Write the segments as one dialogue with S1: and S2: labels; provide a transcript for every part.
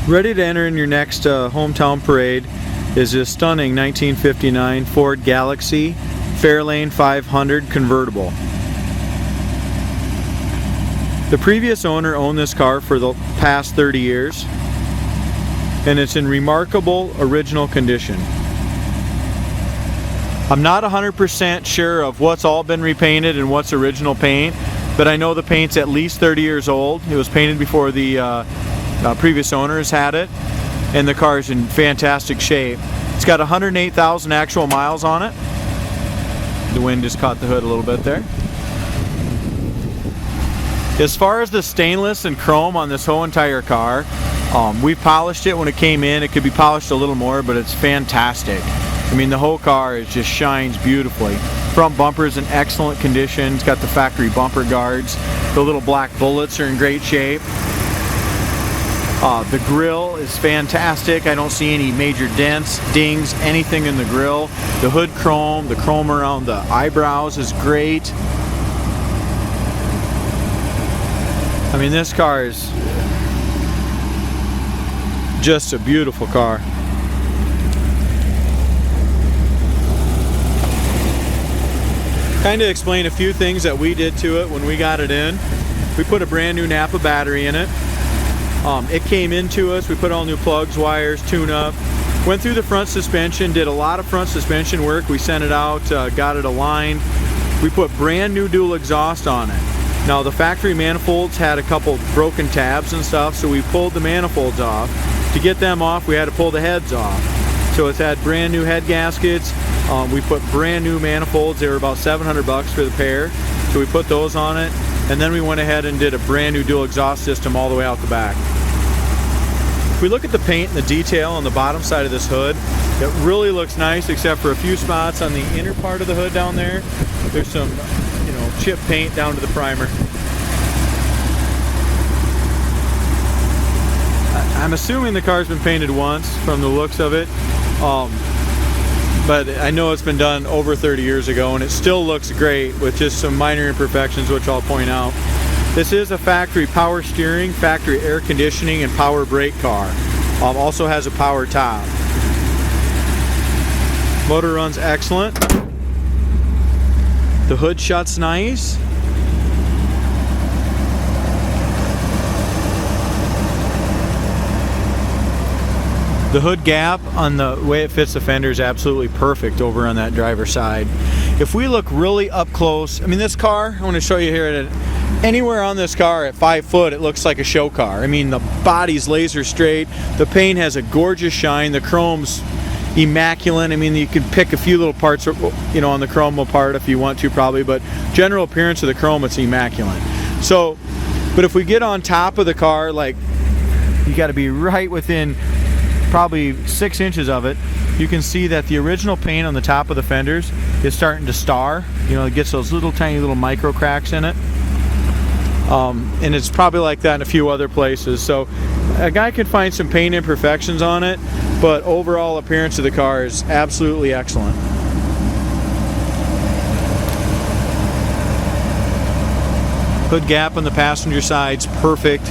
S1: Ready to enter in your next hometown parade is this stunning 1959 Ford Galaxie Fairlane 500 convertible. The previous owner owned this car for the past 30 years, and it's in remarkable original condition. I'm not 100% sure of what's all been repainted and what's original paint, but I know the paint's at least 30 years old. It was painted before the previous owners had it, and the car is in fantastic shape. It's got 108,000 actual miles on it. The wind just caught the hood a little bit there. As far as the stainless and chrome on this whole entire car, we polished it when it came in. It could be polished a little more, but it's fantastic. I mean, the whole car just shines beautifully. Front bumper is in excellent condition. It's got the factory bumper guards. The little black bullets are in great shape. The grill is fantastic. I don't see any major dents, dings, anything in the grill. The hood chrome, the chrome around the eyebrows is great. I mean, this car is just a beautiful car. Kind of explain a few things that we did to it when we got it in. We put a brand new Napa battery in it. It came into us, we put all new plugs, wires, tune-up, went through the front suspension, did a lot of front suspension work. We sent it out, got it aligned. We put brand new dual exhaust on it. Now the factory manifolds had a couple broken tabs and stuff, so we pulled the manifolds off. To get them off, we had to pull the heads off. So it's had brand new head gaskets. We put brand new manifolds. They were about $700 for the pair, so we put those on it. And then we went ahead and did a brand new dual exhaust system all the way out the back. If we look at the paint and the detail on the bottom side of this hood, it really looks nice, except for a few spots on the inner part of the hood down there. There's some, chip paint down to the primer. I'm assuming the car's been painted once from the looks of it, but I know it's been done over 30 years ago, and it still looks great with just some minor imperfections, which I'll point out. This is a factory power steering, factory air conditioning, and power brake car. Also has a power top. Motor runs excellent. The hood shuts nice. The hood gap on the way it fits the fender is absolutely perfect over on that driver's side. If we look really up close, I mean, this car, I want to show you here, anywhere on this car at 5 foot, it looks like a show car. I mean, the body's laser straight, the paint has a gorgeous shine, the chrome's immaculate. I mean, you can pick a few little parts, on the chrome apart if you want to probably, but general appearance of the chrome, it's immaculate. So, but if we get on top of the car, like, you got to be right within probably 6 inches of it, you can see that the original paint on the top of the fenders is starting to star. It gets those little tiny little micro cracks in it. And it's probably like that in a few other places. So a guy could find some paint imperfections on it, but overall appearance of the car is absolutely excellent. Hood gap on the passenger side's perfect.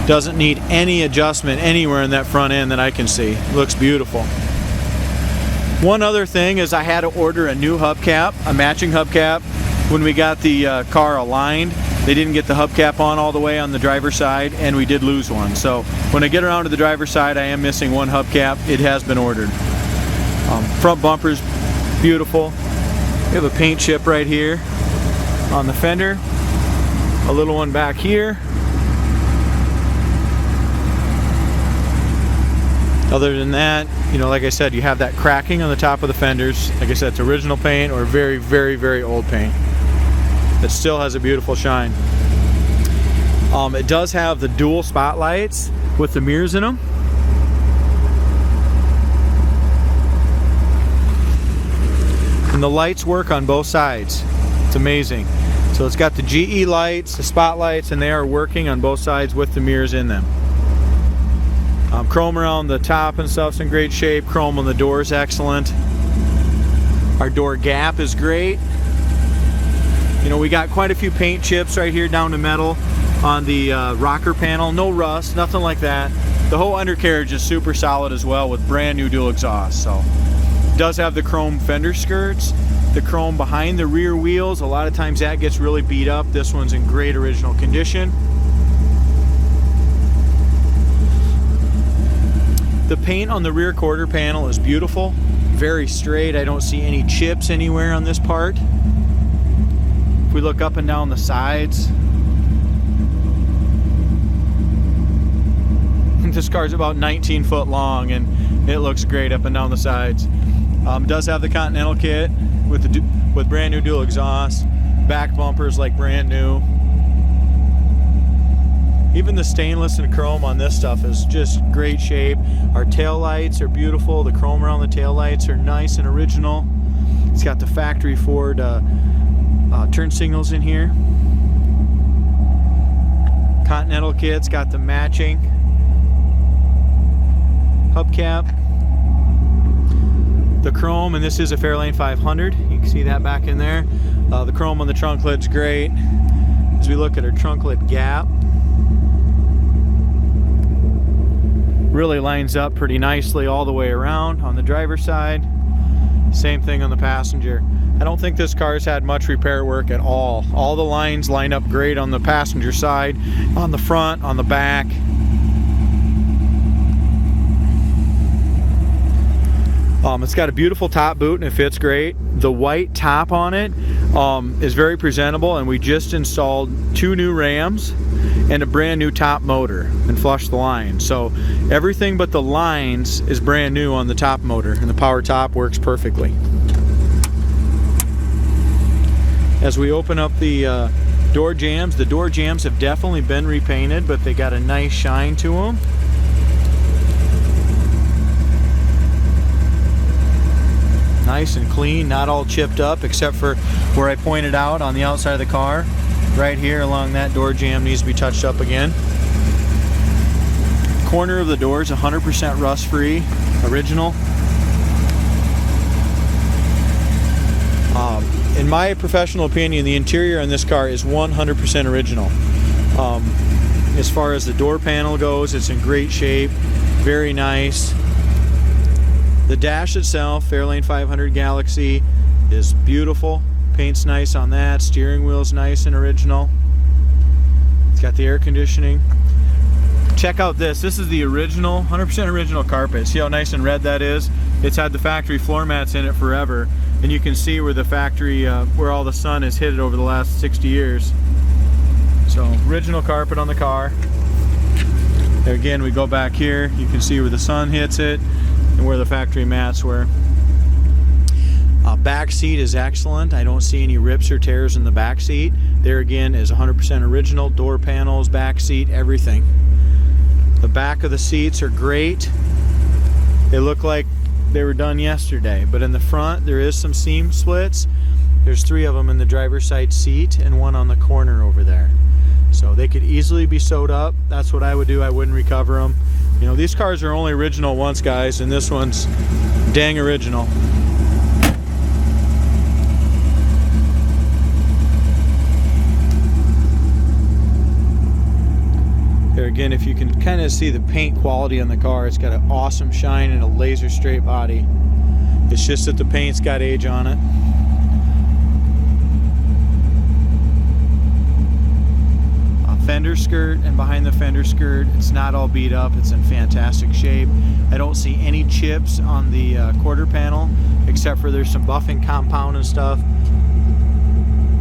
S1: Doesn't need any adjustment anywhere in that front end that I can see. Looks beautiful. One other thing is I had to order a new hubcap, a matching hubcap. When we got the car aligned, they didn't get the hubcap on all the way on the driver's side, and we did lose one. So when I get around to the driver's side, I am missing one hubcap. It has been ordered. Front bumper's beautiful. We have a paint chip right here on the fender. A little one back here. Other than that, like I said, you have that cracking on the top of the fenders. Like I said, it's original paint or very, very, very old paint. It still has a beautiful shine. It does have the dual spotlights with the mirrors in them. And the lights work on both sides. It's amazing. So it's got the GE lights, the spotlights, and they are working on both sides with the mirrors in them. Chrome around the top and stuff's in great shape. Chrome on the door is excellent. Our door gap is great. We got quite a few paint chips right here down to metal on the rocker panel. No rust, nothing like that. The whole undercarriage is super solid as well with brand new dual exhaust. So it does have the chrome fender skirts, the chrome behind the rear wheels. A lot of times that gets really beat up. This one's in great original condition. The paint on the rear quarter panel is beautiful, very straight. I don't see any chips anywhere on this part. If we look up and down the sides, this car's about 19 foot long and it looks great up and down the sides. It does have the Continental kit with brand new dual exhaust, back bumpers like brand new. Even the stainless and chrome on this stuff is just great shape. Our tail lights are beautiful. The chrome around the tail lights are nice and original. It's got the factory Ford turn signals in here. Continental kit's got the matching hubcap. The chrome, and this is a Fairlane 500. You can see that back in there. The chrome on the trunk lid's great. As we look at our trunk lid gap, really lines up pretty nicely all the way around on the driver's side. Same thing on the passenger. I don't think this car's had much repair work at all. All the lines line up great on the passenger side, on the front, on the back. It's got a beautiful top boot and it fits great. The white top on it is very presentable, and we just installed 2 new rams and a brand new top motor and flushed the lines. So everything but the lines is brand new on the top motor, and the power top works perfectly. As we open up the door jambs have definitely been repainted, but they got a nice shine to them. Nice and clean, not all chipped up, except for where I pointed out on the outside of the car. Right here along that door jamb needs to be touched up again. Corner of the door is 100% rust free, original. In my professional opinion, the interior on this car is 100% original. As far as the door panel goes, it's in great shape, very nice. The dash itself, Fairlane 500 Galaxie, is beautiful. Paint's nice on that. Steering wheel's nice and original. It's got the air conditioning. Check out this. This is the original, 100% original carpet. See how nice and red that is? It's had the factory floor mats in it forever, and you can see where the factory, where all the sun has hit it over the last 60 years. So, original carpet on the car. There again, we go back here. You can see where the sun hits it and where the factory mats were. Back seat is excellent. I don't see any rips or tears in the back seat. There again is 100% original. Door panels, back seat, everything. The back of the seats are great. They look like they were done yesterday, but in the front there is some seam splits. There's 3 of them in the driver's side seat and 1 on the corner over there. So they could easily be sewed up. That's what I would do. I wouldn't recover them. You know, these cars are only original once, guys, and this one's dang original. There again, if you can kind of see the paint quality on the car, it's got an awesome shine and a laser straight body. It's just that the paint's got age on it. Fender skirt, and behind the fender skirt, it's not all beat up. It's in fantastic shape. I don't see any chips on the quarter panel, except for there's some buffing compound and stuff.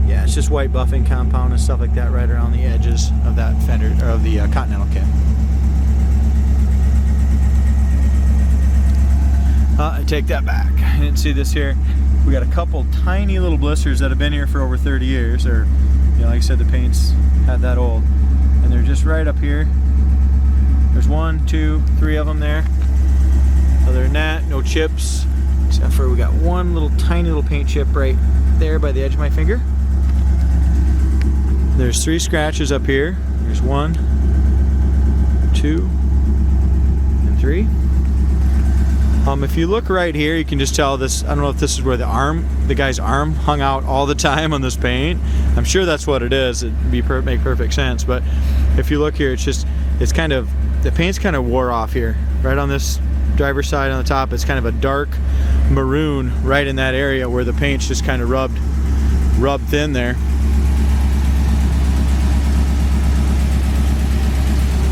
S1: Yeah, it's just white buffing compound and stuff like that right around the edges of that fender, or of the Continental kit. I take that back. I didn't see this here. We got a couple tiny little blisters that have been here for over 30 years, or you know, like I said, the paint's had that old, and they're just right up here. There's 1, 2, 3 of them there. Other than that, no chips, except for we got one little tiny little paint chip right there by the edge of my finger. There's 3 scratches up here. There's 1, 2, and 3. If you look right here, you can just tell this. I don't know if this is where the guy's arm hung out all the time on this paint. I'm sure that's what it is. It'd make perfect sense. But if you look here, it's just it's kind of, the paint's kind of wore off here. Right on this driver's side on the top, it's kind of a dark maroon right in that area where the paint's just kind of rubbed thin there.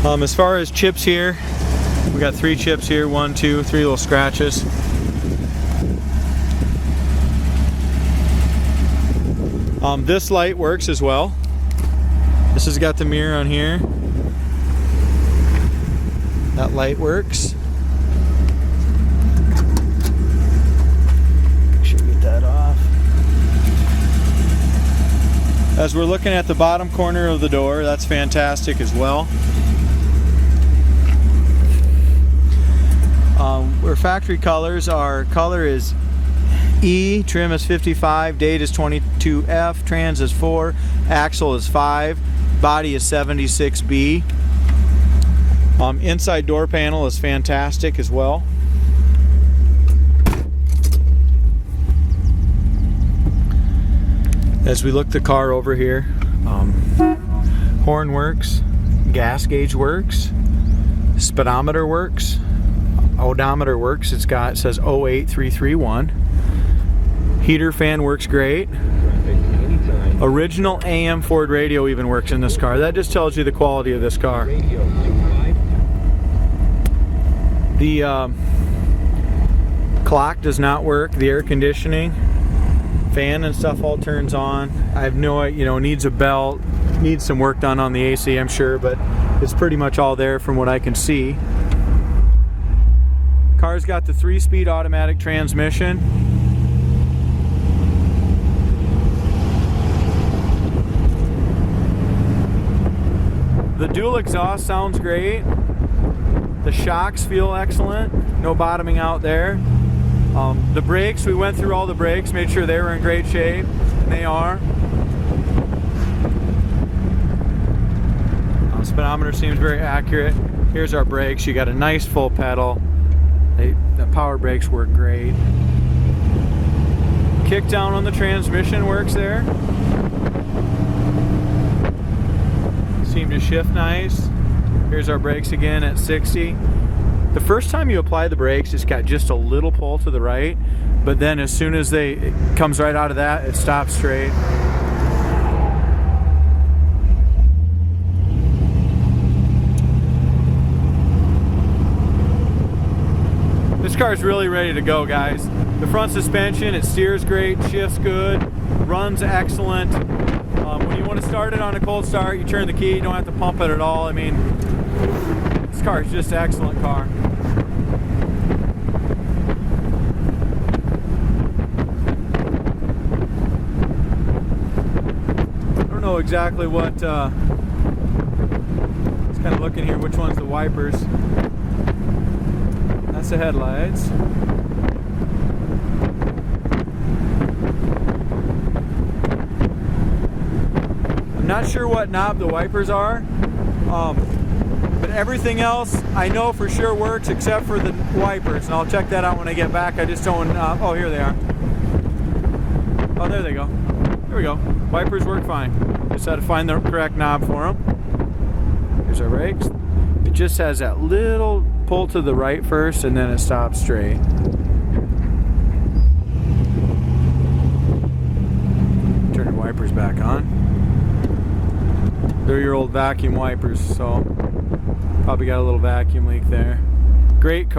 S1: As far as chips here, we got 3 chips here, 1, 2, 3 little scratches. This light works as well. This has got the mirror on here. That light works. Make sure we get that off. As we're looking at the bottom corner of the door, that's fantastic as well. Our factory colors, our color is E, trim is 55, date is 22F, trans is 4, axle is 5, body is 76B. Inside door panel is fantastic as well. As we look the car over here, horn works, gas gauge works, speedometer works, odometer works. It says 08331. Heater fan works great. Original AM Ford radio even works in this car. That just tells you the quality of this car. The clock does not work. The air conditioning, fan and stuff all turns on. I have no, needs a belt, needs some work done on the AC, I'm sure, but it's pretty much all there from what I can see. Car's got the 3-speed automatic transmission. The dual exhaust sounds great. The shocks feel excellent. No bottoming out there. The brakes, we went through all the brakes, made sure they were in great shape, and they are. Speedometer seems very accurate. Here's our brakes. You got a nice full pedal. The power brakes work great. Kick down on the transmission works there. Seem to shift nice. Here's our brakes again at 60. The first time you apply the brakes, it's got just a little pull to the right, but then as soon as it comes right out of that, it stops straight. This car is really ready to go, guys. The front suspension, it steers great, shifts good, runs excellent. When you want to start it on a cold start, you turn the key, you don't have to pump it at all. I mean, this car is just an excellent car. I don't know exactly what, just kind of looking here, which one's the wipers. That's the headlights. I'm not sure what knob the wipers are, but everything else I know for sure works except for the wipers, and I'll check that out when I get back. I just don't, oh, here they are. Oh, there they go. There we go. Wipers work fine. Just had to find the correct knob for them. Here's our brakes. It just has that little pull to the right first, and then it stops straight. Turn your wipers back on. They're your old vacuum wipers, so probably got a little vacuum leak there. Great car.